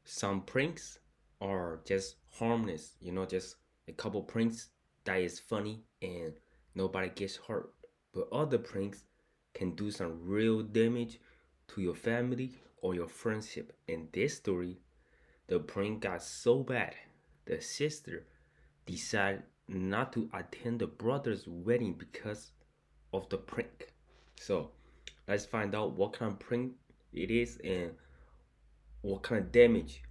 Some pranks are just harmless, just a couple pranks that is funny and nobody gets hurt. But other pranks can do some real damage to your family or your friendship. In this story, the prank got so bad, the sister decided not to attend the brother's wedding because of the prank. So let's find out what kind of prank it is and what kind of damage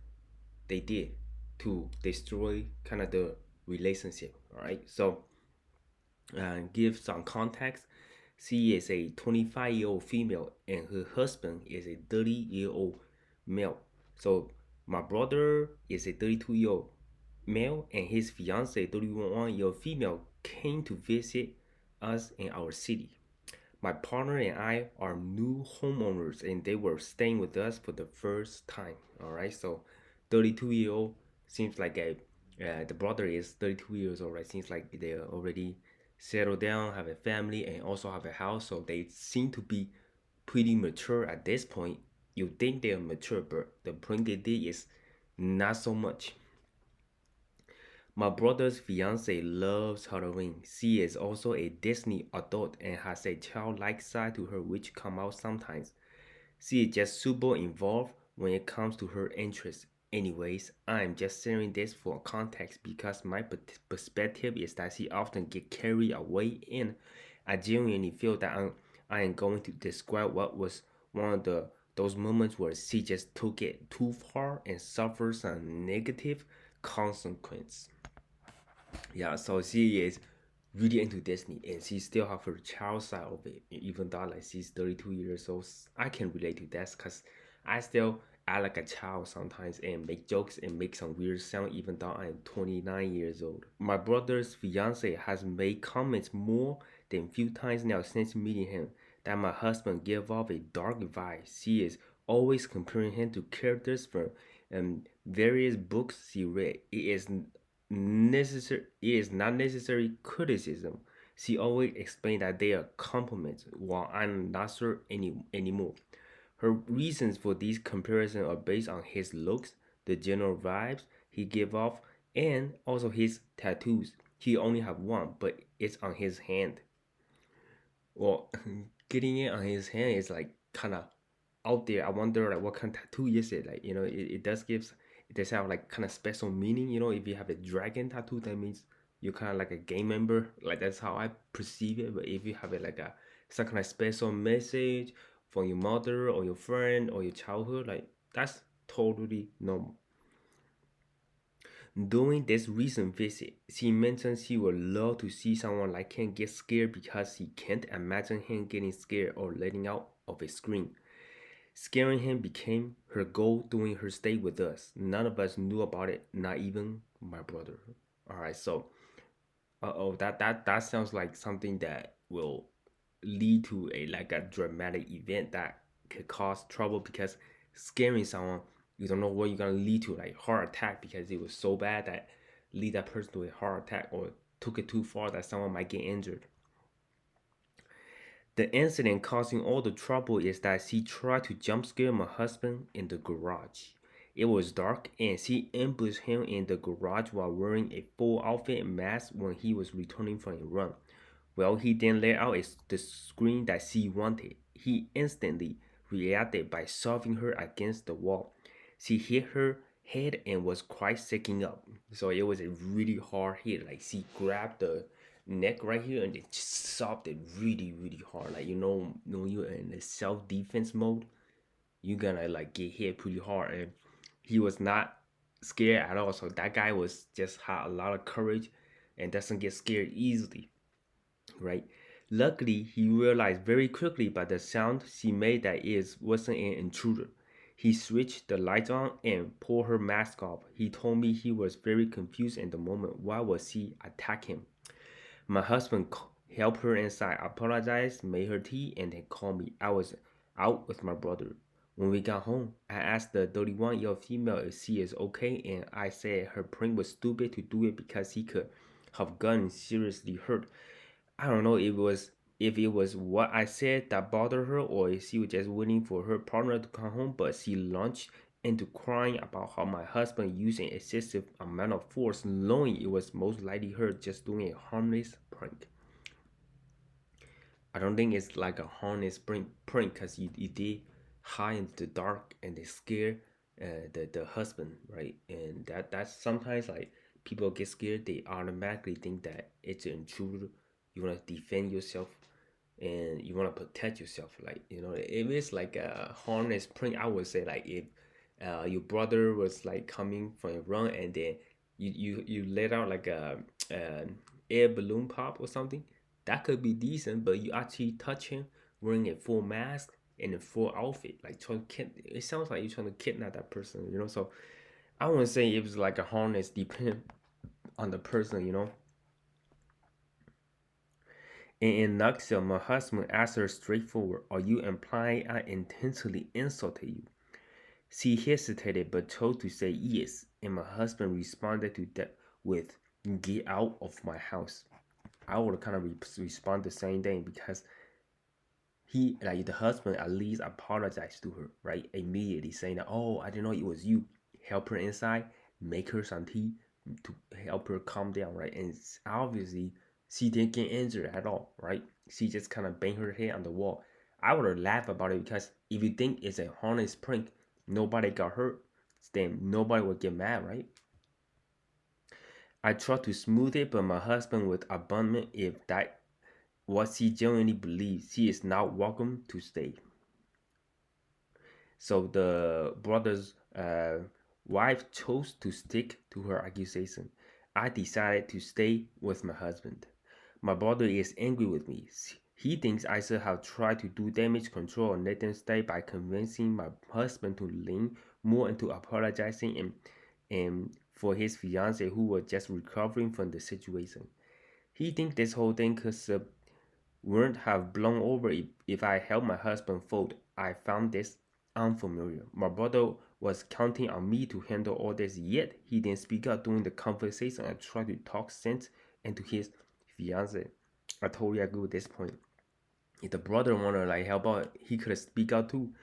they did to destroy kind of the relationship. All right. So give some context. She is a 25-year-old female and her husband is a 30-year-old male. So my brother is a 32-year-old male and his fiance, 31-year-old female, came to visit us in our city. My partner and I are new homeowners and they were staying with us for the first time. All right, so 32-year-old seems like the brother is 32 years old, right? Seems like they're already settled down, have a family, and also have a house. So they seem to be pretty mature at this point. You think they're mature, but the point they did is not so much. My brother's fiance loves Halloween. She is also a Disney adult and has a childlike side to her which come out sometimes. She is just super involved when it comes to her interests. Anyways, I'm just sharing this for context because my perspective is that she often get carried away and I genuinely feel that I am going to describe what was one of those moments where she just took it too far and suffered some negative consequence. Yeah, so she is really into Disney and she still have her child side of it. Even though like she's 32 years old, I can relate to that because I still act like a child sometimes and make jokes and make some weird sound even though I'm 29 years old. My brother's fiance has made comments more than few times now since meeting him that my husband gave off a dark vibe. She is always comparing him to characters from various books she read. It is not necessary criticism. She always explained that they are compliments while I'm not sure anymore. Her reasons for these comparisons are based on his looks, the general vibes he gave off, and also his tattoos. He only have one, but it's on his hand. Well, getting it on his hand is like kind of out there. I wonder like what kind of tattoo is it? Like it does have like kind of special meaning. If you have a dragon tattoo, that means you're kind of like a game member. Like that's how I perceive it. But if you have it like a some kind of special message from your mother or your friend or your childhood, like that's totally normal. During this recent visit, she mentioned she would love to see someone like him get scared because she can't imagine him getting scared or letting out of a scream. Scaring him became her goal during her stay with us. None of us knew about it, not even my brother. All right, so that sounds like something that will lead to a like a dramatic event that could cause trouble because scaring someone you don't know what you're gonna lead to like heart attack because it was so bad that lead that person to a heart attack or took it too far that someone might get injured. The incident causing all the trouble is that she tried to jump scare my husband in the garage. It was dark and she ambushed him in the garage while wearing a full outfit and mask when he was returning from a run. Well, he then let out the scream that she wanted. He instantly reacted by shoving her against the wall. She hit her head and was quite shaking up. So it was a really hard hit. Like she grabbed the neck right here and then just shoved it really, really hard. Like when you're in the self defense mode, you're gonna like get hit pretty hard. And he was not scared at all. So that guy was just had a lot of courage and doesn't get scared easily, right? Luckily, he realized very quickly by the sound she made that it wasn't an intruder. He switched the lights on and pulled her mask off. He told me he was very confused in the moment. Why was she attacking him? My husband helped her inside, apologized, made her tea, and then called me. I was out with my brother. When we got home, I asked the 31-year-old female if she is okay, and I said her prank was stupid to do it because he could have gotten seriously hurt. I don't know if it was what I said that bothered her or if she was just waiting for her partner to come home, but she launched into crying about how my husband using excessive amount of force, knowing it was most likely her just doing a harmless prank. I don't think it's like a harmless prank because you did hide in the dark and they scare the husband, right? And that's sometimes like people get scared, they automatically think that it's an intruder. You want to defend yourself and you want to protect yourself. Like, if it's like a harmless prank, I would say like if your brother was like coming from a run and then you let out like an air balloon pop or something, that could be decent. But you actually touch him wearing a full mask and a full outfit, like it sounds like you're trying to kidnap that person. So I wouldn't say it was like a harness, depending on the person. And in nutshell, my husband asked her straightforward, "Are you implying I intentionally insulted you?" She hesitated but chose to say yes, and my husband responded to that with, "Get out of my house." I would kind of respond the same thing because he, like the husband, at least apologized to her, right? Immediately saying that, "Oh, I didn't know it was you." Help her inside, make her some tea to help her calm down, right? And obviously, she didn't get injured at all, right? She just kind of banged her head on the wall. I would have laughed about it because if you think it's a harmless prank, nobody got hurt, then nobody would get mad, right? I tried to smooth it, but my husband was abundant if that what she genuinely believes. She is not welcome to stay. So the brother's wife chose to stick to her accusation. I decided to stay with my husband. My brother is angry with me. He thinks I should have tried to do damage control and let them stay by convincing my husband to lean more into apologizing and for his fiance who was just recovering from the situation. He thinks this whole thing could wouldn't have blown over if I helped my husband fold. I found this unfamiliar. My brother was counting on me to handle all this, yet he didn't speak up during the conversation. I tried to talk sense into his fiance. I totally agree with this point. If the brother wanted to like help out, he could speak out too.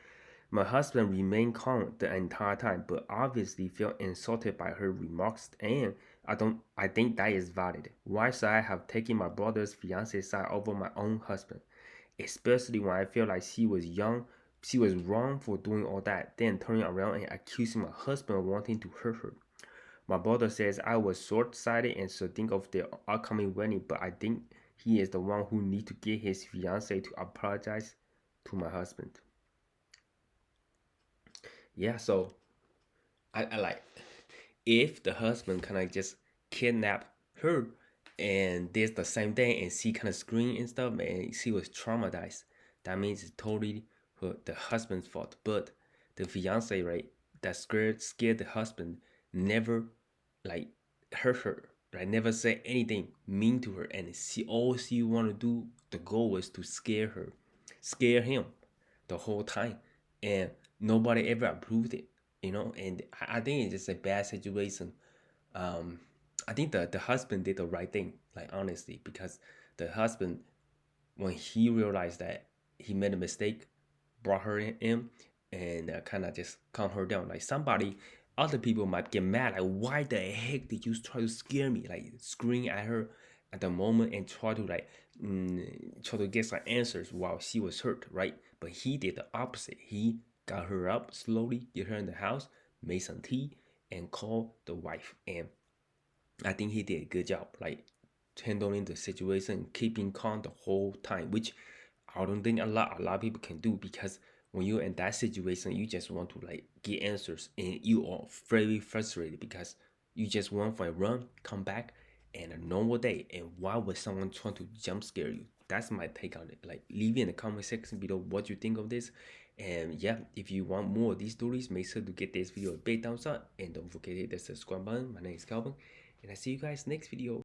My husband remained calm the entire time, but obviously felt insulted by her remarks, and I think that is valid. Why should I have taken my brother's fiance's side over my own husband? Especially when I feel like she was wrong for doing all that, then turning around and accusing my husband of wanting to hurt her. My brother says I was short-sighted and should think of their upcoming wedding, but I think he is the one who needs to get his fiance to apologize to my husband. Yeah, so I like if the husband kind of just kidnap her and did the same thing and she kind of screamed and stuff and she was traumatized, that means it's totally the husband's fault. But the fiance, right, that scared the husband, never like hurt her, right, never say anything mean to her, and all she want to do, the goal was to scare him the whole time, and nobody ever approved it, and I think it's just a bad situation. um I think the husband did the right thing, like honestly, because the husband, when he realized that he made a mistake, brought her in and kind of just calm her down. Like somebody, other people might get mad, like, why the heck did you try to scare me? Like scream at her at the moment and try to like try to get some answers while she was hurt, right? But he did the opposite. He got her up slowly, get her in the house, made some tea, and called the wife. And I think he did a good job, like handling the situation, keeping calm the whole time, which I don't think a lot of people can do, because when you're in that situation, you just want to like get answers and you are very frustrated because you just want for a run, come back, and a normal day. And why would someone try to jump scare you? That's my take on it. Like, leave it in the comment section below what you think of this. And yeah, if you want more of these stories, make sure to get this video a big thumbs up and don't forget to hit the subscribe button. My name is Calvin, and I see you guys next video.